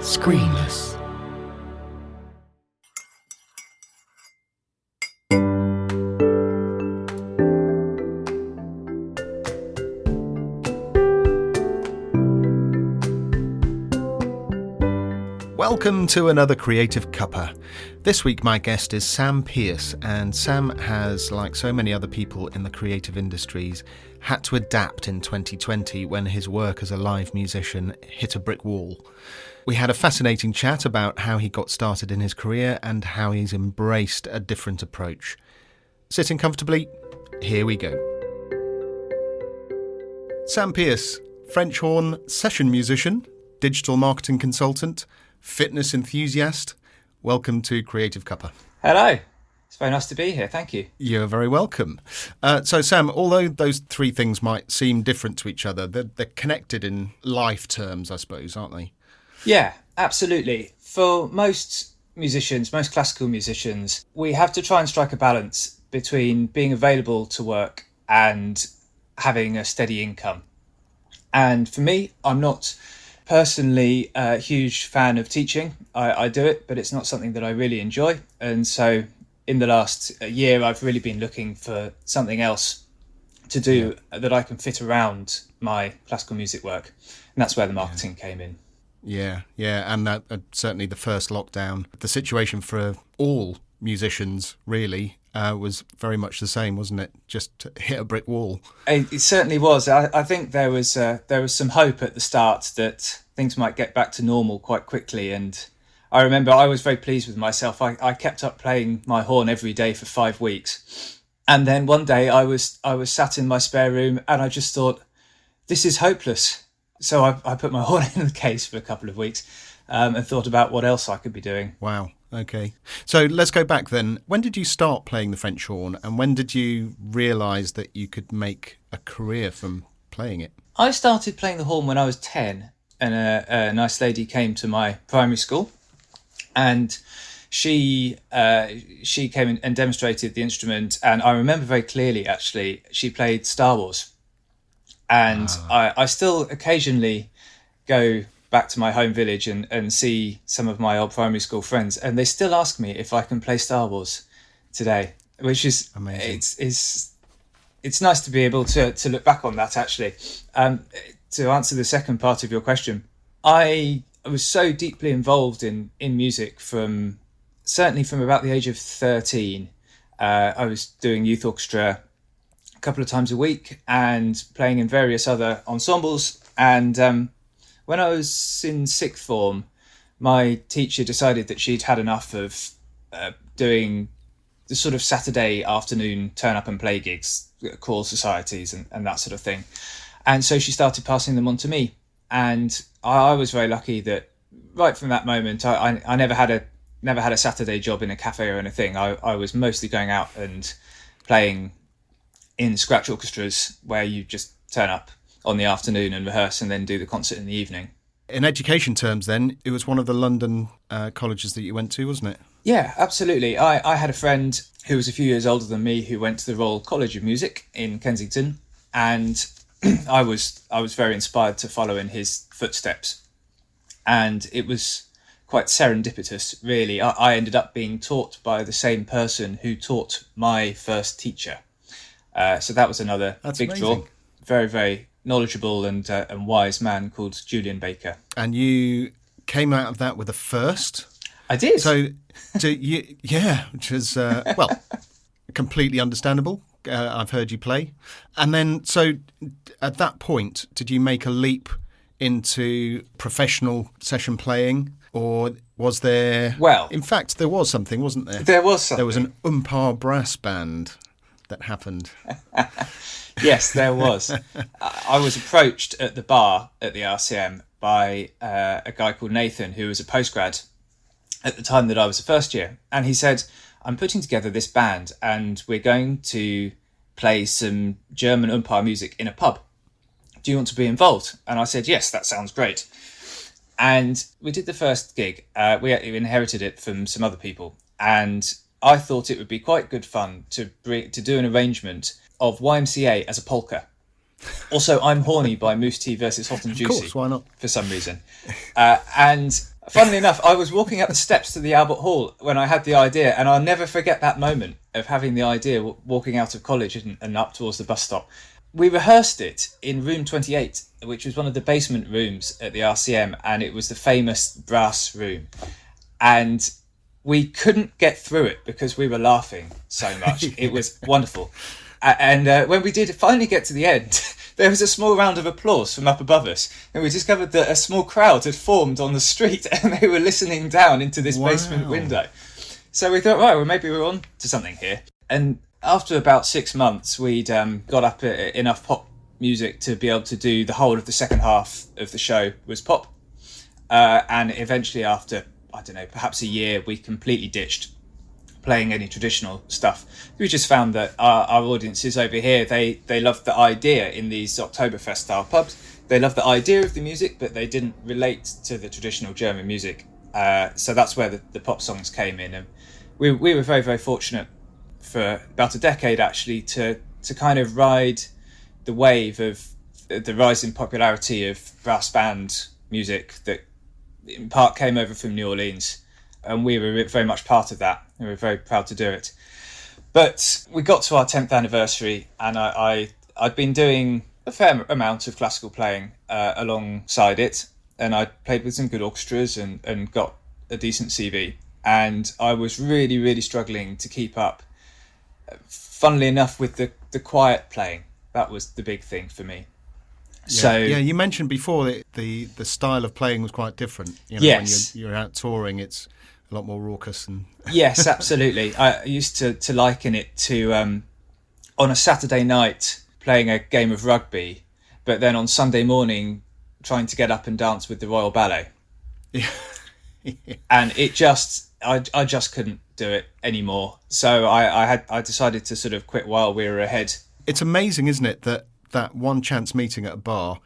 Screenless. Welcome to another Creative Cuppa. This week my guest is Sam Pearce, and Sam has, like so many other people in the creative industries, had to adapt in 2020 when his work as a live musician hit a brick wall. We had a fascinating chat about how he got started in his career and how he's embraced a different approach. Sitting comfortably, here we go. Sam Pearce, French horn session musician, digital marketing consultant, fitness enthusiast. Welcome to Creative Cuppa. Hello. It's very nice to be here. Thank you. You're very welcome. So, Sam, although those three things might seem different to each other, they're connected in life terms, I suppose, aren't they? Yeah, absolutely. For most musicians, most classical musicians, we have to try and strike a balance between being available to work and having a steady income. And for me, I'm not personally a huge fan of teaching. I do it, but it's not something that I really enjoy. And so in the last year, I've really been looking for something else to do that I can fit around my classical music work. And that's where the marketing came in. Yeah. And that certainly the first lockdown, the situation for all musicians really was very much the same, wasn't it? Just to hit a brick wall. It certainly was. I think there was some hope at the start that things might get back to normal quite quickly. And I remember I was very pleased with myself. I kept up playing my horn every day for 5 weeks. And then one day I was sat in my spare room and I just thought, this is hopeless. So I put my horn in the case for a couple of weeks and thought about what else I could be doing. Wow. Okay. So let's go back then. When did you start playing the French horn, and when did you realise that you could make a career from playing it? I started playing the horn when I was 10, and a nice lady came to my primary school, and she came in and demonstrated the instrument, and I remember very clearly, actually, she played Star Wars. And I still occasionally go back to my home village and see some of my old primary school friends, and they still ask me if I can play Star Wars today, which is amazing. It's nice to be able to look back on that, actually. To answer the second part of your question, I was so deeply involved in music certainly from about the age of 13. I was doing youth orchestra a couple of times a week and playing in various other ensembles, and when I was in sixth form, my teacher decided that she'd had enough of doing the sort of Saturday afternoon turn up and play gigs, choral societies and that sort of thing. And so she started passing them on to me. And I was very lucky that right from that moment, I never had a Saturday job in a cafe or anything. I was mostly going out and playing in scratch orchestras where you just turn up on the afternoon and rehearse and then do the concert in the evening. In education terms then, it was one of the London colleges that you went to, wasn't it? Yeah, absolutely. I had a friend who was a few years older than me who went to the Royal College of Music in Kensington, and I was very inspired to follow in his footsteps. And it was quite serendipitous, really. I ended up being taught by the same person who taught my first teacher. So that was another big draw. Very, very knowledgeable and wise man called Julian Baker. And you came out of that with a first? I did. So which is, completely understandable. I've heard you play. And then, so at that point, did you make a leap into professional session playing? Or was there... Well... In fact, there was something, wasn't there? There was something. There was an umpire brass band that happened. Yes, there was. I was approached at the bar at the RCM by a guy called Nathan, who was a postgrad at the time that I was a first year. And he said, I'm putting together this band and we're going to play some German umpire music in a pub. Do you want to be involved? And I said, yes, that sounds great. And we did the first gig. We inherited it from some other people. And I thought it would be quite good fun to do an arrangement of YMCA as a polka. Also, I'm Horny by Moose Tea versus Hot and Juicy. Of course, why not? For some reason. And Funnily enough, I was walking up the steps to the Albert Hall when I had the idea, and I'll never forget that moment of having the idea walking out of college and up towards the bus stop. We rehearsed it in room 28, which was one of the basement rooms at the RCM, and it was the famous brass room. And we couldn't get through it because we were laughing so much. It was wonderful. And when we did finally get to the end, there was a small round of applause from up above us, and we discovered that a small crowd had formed on the street, and they were listening down into this basement window. So we thought, right, well, maybe we're on to something here. And after about 6 months, we'd got up enough pop music to be able to do the whole of the second half of the show was pop. And eventually, after, I don't know, perhaps a year, we completely ditched playing any traditional stuff. We just found that our audiences over here, they loved the idea in these Oktoberfest style pubs. They loved the idea of the music, but they didn't relate to the traditional German music. So that's where the pop songs came in. And we were very, very fortunate for about a decade actually to kind of ride the wave of the rise in popularity of brass band music that in part came over from New Orleans. And we were very much part of that. We were very proud to do it. But we got to our 10th anniversary, and I'd been doing a fair amount of classical playing alongside it. And I played with some good orchestras and got a decent CV. And I was really, really struggling to keep up. Funnily enough, with the quiet playing, that was the big thing for me. Yeah. So yeah, you mentioned before that the style of playing was quite different. Yes. When you're out touring, it's a lot more raucous. And Yes, absolutely. I used to liken it to on a Saturday night playing a game of rugby, but then on Sunday morning trying to get up and dance with the Royal Ballet. Yeah. And it just, I just couldn't do it anymore. So I decided to sort of quit while we were ahead. It's amazing, isn't it, that one chance meeting at a bar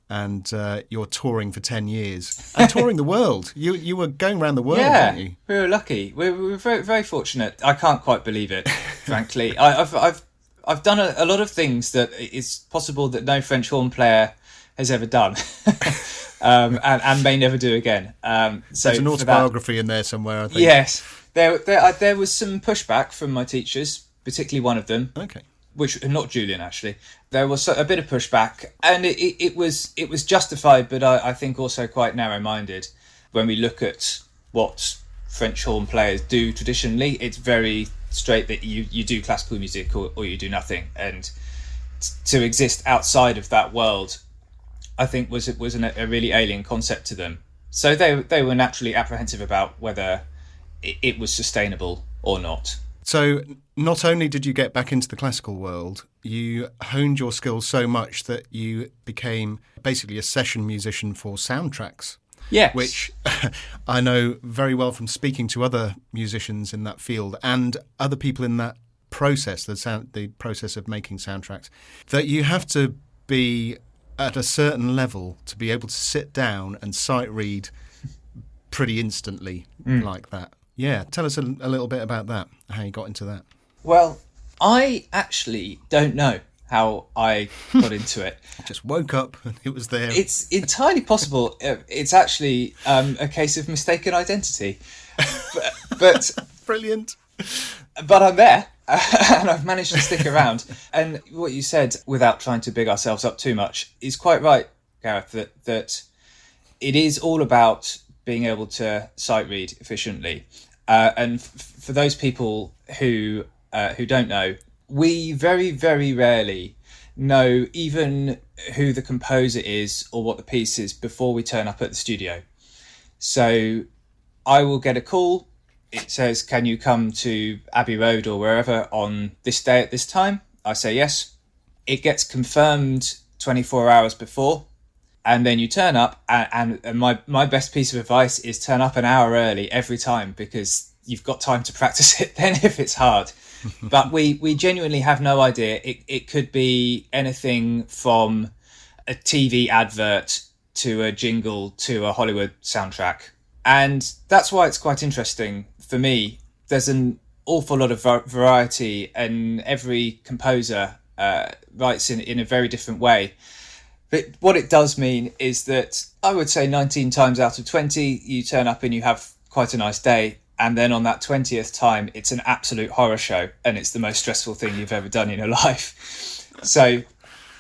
and you're touring for 10 years and touring the world. You were going around the world, weren't you? We were lucky. We were very, very fortunate. I can't quite believe it, frankly. I've done a lot of things that it's possible that no French horn player has ever done. And may never do again. So there's an autobiography in there somewhere, I think. Yes. There was some pushback from my teachers, particularly one of them. Okay. Which, not Julian, actually. There was a bit of pushback, and it was justified, but I think also quite narrow-minded. When we look at what French horn players do traditionally, it's very straight that you do classical music or you do nothing. And to exist outside of that world, I think was a really alien concept to them. So they were naturally apprehensive about whether it was sustainable or not. So not only did you get back into the classical world, you honed your skills so much that you became basically a session musician for soundtracks. Yes. Which I know very well from speaking to other musicians in that field and other people in that process, the process of making soundtracks, that you have to be at a certain level to be able to sit down and sight read pretty instantly like that. Yeah, tell us a little bit about that, how you got into that. Well, I actually don't know how I got into it. I just woke up and it was there. It's entirely possible. It's actually a case of mistaken identity. But Brilliant. But I'm there, and I've managed to stick around. And what you said, without trying to big ourselves up too much, is quite right, Gareth, that it is all about being able to sight read efficiently. And for those people who don't know, we very, very rarely know even who the composer is or what the piece is before we turn up at the studio. So I will get a call. It says, can you come to Abbey Road or wherever on this day at this time? I say yes. It gets confirmed 24 hours before. And then you turn up, and my best piece of advice is turn up an hour early every time, because you've got time to practice it then if it's hard. But we genuinely have no idea. It could be anything from a TV advert to a jingle to a Hollywood soundtrack. And that's why it's quite interesting for me. There's an awful lot of variety, and every composer writes in a very different way. But what it does mean is that I would say 19 times out of 20, you turn up and you have quite a nice day. And then on that 20th time, it's an absolute horror show. And it's the most stressful thing you've ever done in your life. So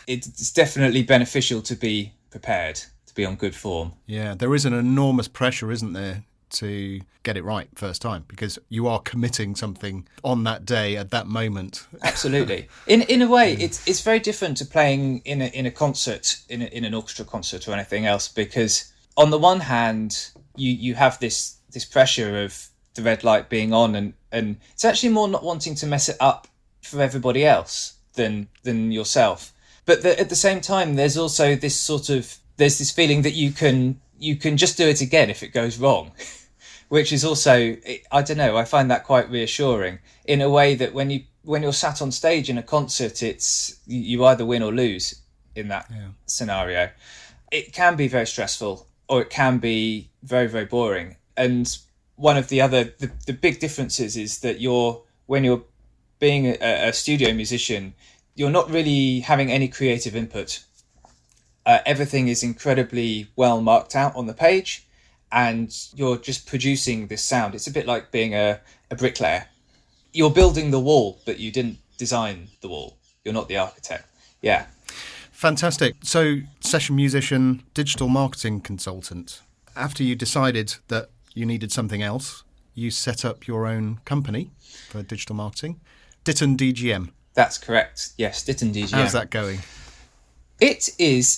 it's definitely beneficial to be prepared, to be on good form. Yeah, there is an enormous pressure, isn't there, to get it right first time, because you are committing something on that day at that moment. Absolutely. In a way, it's very different to playing in a concert, in an orchestra concert or anything else, because on the one hand, you have this pressure of the red light being on, and it's actually more not wanting to mess it up for everybody else than yourself. But at the same time, there's also this there's this feeling that you can just do it again if it goes wrong. Which is also, I don't know, I find that quite reassuring in a way that when you're sat on stage in a concert, it's you either win or lose in that scenario. It can be very stressful, or it can be very, very boring. And one of the big differences is that when you're being a studio musician, you're not really having any creative input. Everything is incredibly well marked out on the page. And you're just producing this sound. It's a bit like being a bricklayer. You're building the wall, but you didn't design the wall. You're not the architect. Yeah. Fantastic. So, session musician, digital marketing consultant. After you decided that you needed something else, you set up your own company for digital marketing, Ditton DGM. That's correct. Yes, Ditton DGM. How's that going? It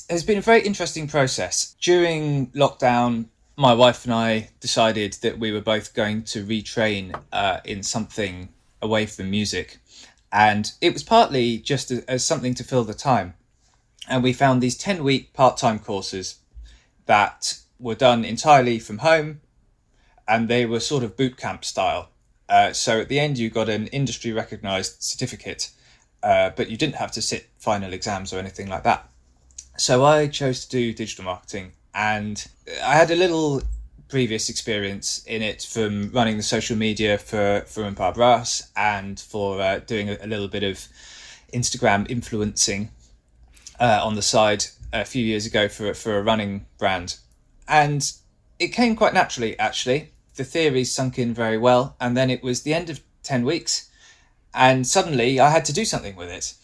has been a very interesting process. During lockdown, my wife and I decided that we were both going to retrain in something away from music. And it was partly just as something to fill the time. And we found these 10-week part-time courses that were done entirely from home, and they were sort of boot camp style. So at the end, you got an industry recognised certificate, but you didn't have to sit final exams or anything like that. So I chose to do digital marketing. And I had a little previous experience in it from running the social media for Empire Brass and for doing a little bit of Instagram influencing on the side a few years ago for a running brand. And it came quite naturally, actually. The theory sunk in very well. And then it was the end of 10 weeks. And suddenly I had to do something with it.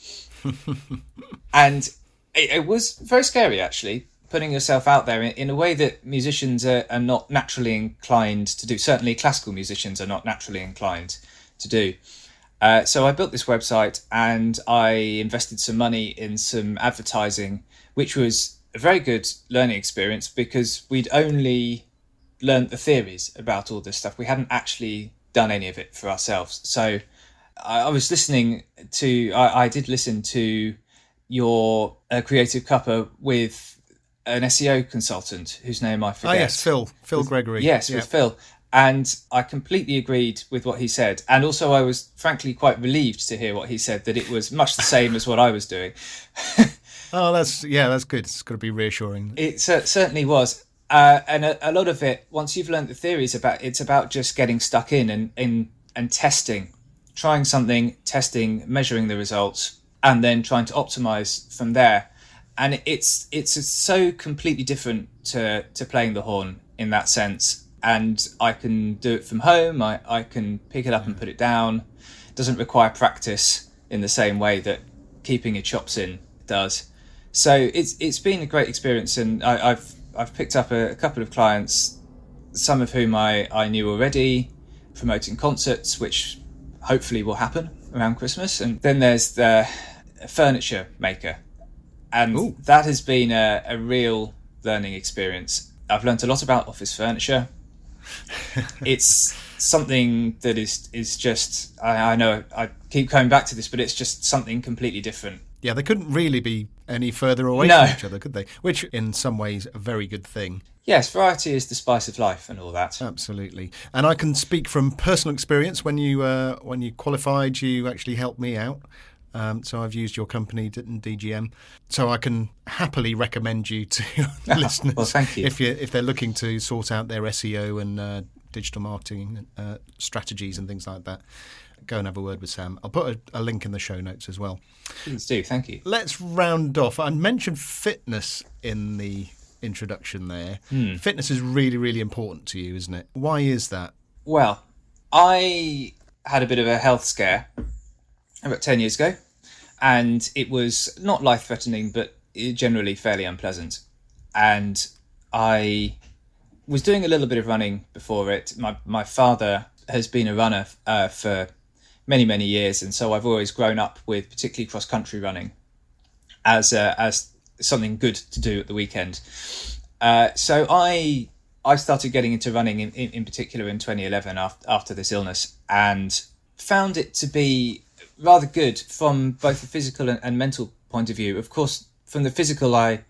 And it was very scary, actually. Putting yourself out there in a way that musicians are not naturally inclined to do. Certainly classical musicians are not naturally inclined to do. So I built this website and I invested some money in some advertising, which was a very good learning experience because we'd only learnt the theories about all this stuff. We hadn't actually done any of it for ourselves. So I was listening to, I did listen to your Creative Cuppa with an SEO consultant whose name I forget. Oh, yes, Phil Gregory. Yes, with Phil. And I completely agreed with what he said. And also I was frankly quite relieved to hear what he said, that it was much the same as what I was doing. Oh, that's good. It's got to be reassuring. It certainly was. And a lot of it, once you've learned the theories, it's about just getting stuck in and testing, trying something, testing, measuring the results, and then trying to optimize from there. And it's so completely different to playing the horn in that sense. And I can do it from home. I can pick it up and put it down. It doesn't require practice in the same way that keeping your chops in does. So it's been a great experience, and I've picked up a couple of clients, some of whom I knew already, promoting concerts, which hopefully will happen around Christmas. And then there's the furniture maker. And that has been a real learning experience. I've learned a lot about office furniture. It's something that is just, I know I keep coming back to this, but it's just something completely different. Yeah, they couldn't really be any further away from each other, could they? Which, in some ways, a very good thing. Yes, variety is the spice of life and all that. Absolutely. And I can speak from personal experience. When you qualified, you actually helped me out. So I've used your company, Ditton DGM. So I can happily recommend you to listeners. Well, thank you. If they're looking to sort out their SEO and digital marketing strategies and things like that, go and have a word with Sam. I'll put a link in the show notes as well. Please do, thank you. Let's round off. I mentioned fitness in the introduction there. Fitness is really, really important to you, isn't it? Why is that? Well, I had a bit of a health scare about 10 years ago, and it was not life-threatening, but generally fairly unpleasant. And I was doing a little bit of running before it. My father has been a runner for many, many years, and so I've always grown up with particularly cross-country running as something good to do at the weekend. So I started getting into running in particular in 2011 after this illness, and found it to be rather good from both the physical and mental point of view. Of course, from the physical, I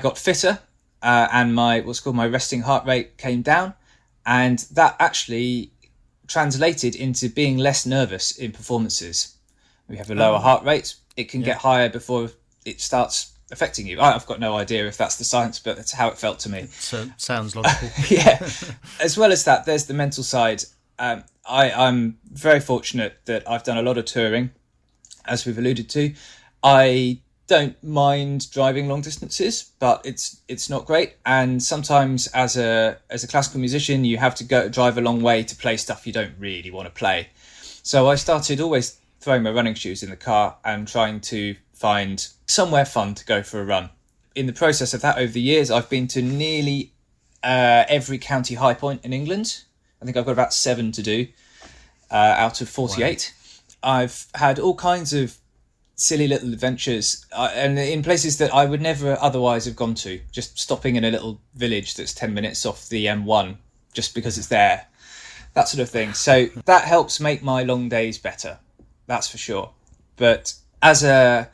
got fitter, and my resting heart rate came down, and that actually translated into being less nervous in performances. We have a lower heart rate; it can get higher before it starts affecting you. I've got no idea if that's the science, but that's how it felt to me. So sounds logical. Yeah. As well as that, there's the mental side. I'm very fortunate that I've done a lot of touring, as we've alluded to. I don't mind driving long distances, but it's not great. And sometimes as a classical musician, you have to drive a long way to play stuff you don't really want to play. So I started always throwing my running shoes in the car and trying to find somewhere fun to go for a run. In the process of that, over the years, I've been to nearly every county high point in England. I think I've got about 7 to do out of 48. Wow. I've had all kinds of silly little adventures and in places that I would never otherwise have gone to, just stopping in a little village that's 10 minutes off the M1 just because it's there, that sort of thing. So that helps make my long days better, that's for sure. But as a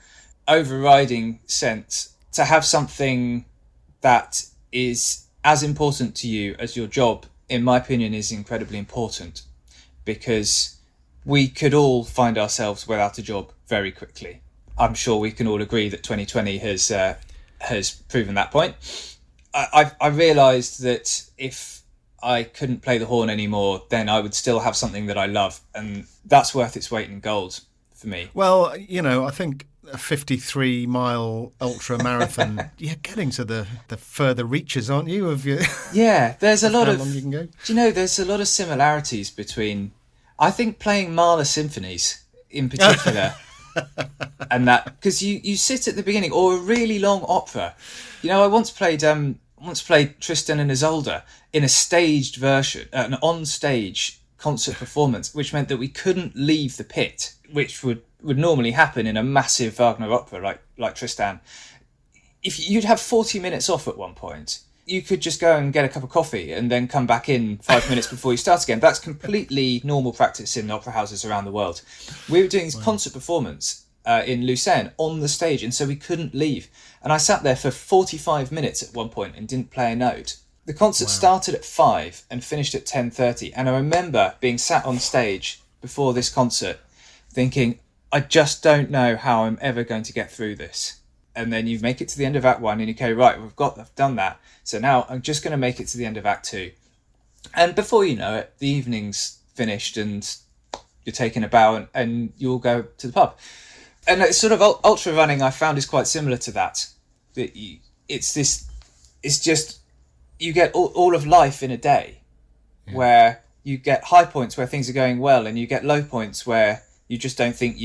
overriding sense, to have something that is as important to you as your job, in my opinion, is incredibly important, because we could all find ourselves without a job very quickly. I'm sure we can all agree that 2020 has proven that point. I realised that if I couldn't play the horn anymore, then I would still have something that I love, and that's worth its weight in gold for me. Well, I think a 53-mile ultra marathon, you're getting to the further reaches, aren't you? Yeah, there's a lot of... How long you can go? Do you know, there's a lot of similarities between, I think, playing Mahler symphonies in particular, and that, because you sit at the beginning, or a really long opera. I once played Tristan and Isolde in a staged version, an on-stage concert performance, which meant that we couldn't leave the pit, which would normally happen in a massive Wagner opera like Tristan. If you'd have 40 minutes off at one point, you could just go and get a cup of coffee and then come back in 5 minutes before you start again. That's completely normal practice in opera houses around the world. We were doing this concert performance in Lucerne on the stage, and so we couldn't leave. And I sat there for 45 minutes at one point and didn't play a note. The concert started at 5 and finished at 10:30, and I remember being sat on stage before this concert thinking, I just don't know how I'm ever going to get through this. And then you make it to the end of Act 1 and you go, right, I've done that. So now I'm just going to make it to the end of Act 2. And before you know it, the evening's finished and you're taking a bow and you all go to the pub. And it's sort of ultra running, I found, is quite similar to that. It's just, you get all of life in a day, where you get high points where things are going well, and you get low points where you just don't think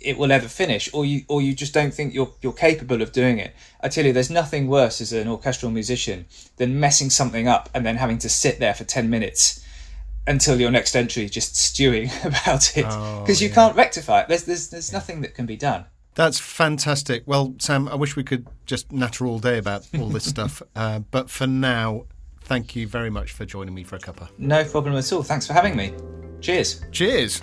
it will ever finish, or you just don't think you're capable of doing it. I tell you, there's nothing worse as an orchestral musician than messing something up and then having to sit there for 10 minutes until your next entry just stewing about it, because you can't rectify it. There's nothing that can be done. That's fantastic. Well, Sam, I wish we could just natter all day about all this stuff, but for now, thank you very much for joining me for a cuppa. No problem at all. Thanks for having me. Cheers. Cheers.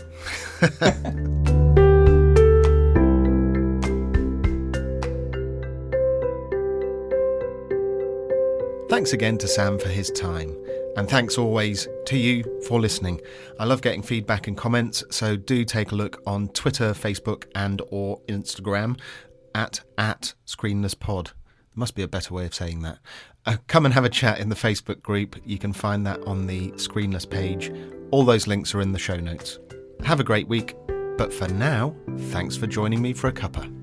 Thanks again to Sam for his time. And thanks always to you for listening. I love getting feedback and comments, so do take a look on Twitter, Facebook and or Instagram at ScreenlessPod. There must be a better way of saying that. Come and have a chat in the Facebook group. You can find that on the Screenless page. All those links are in the show notes. Have a great week. But for now, thanks for joining me for a cuppa.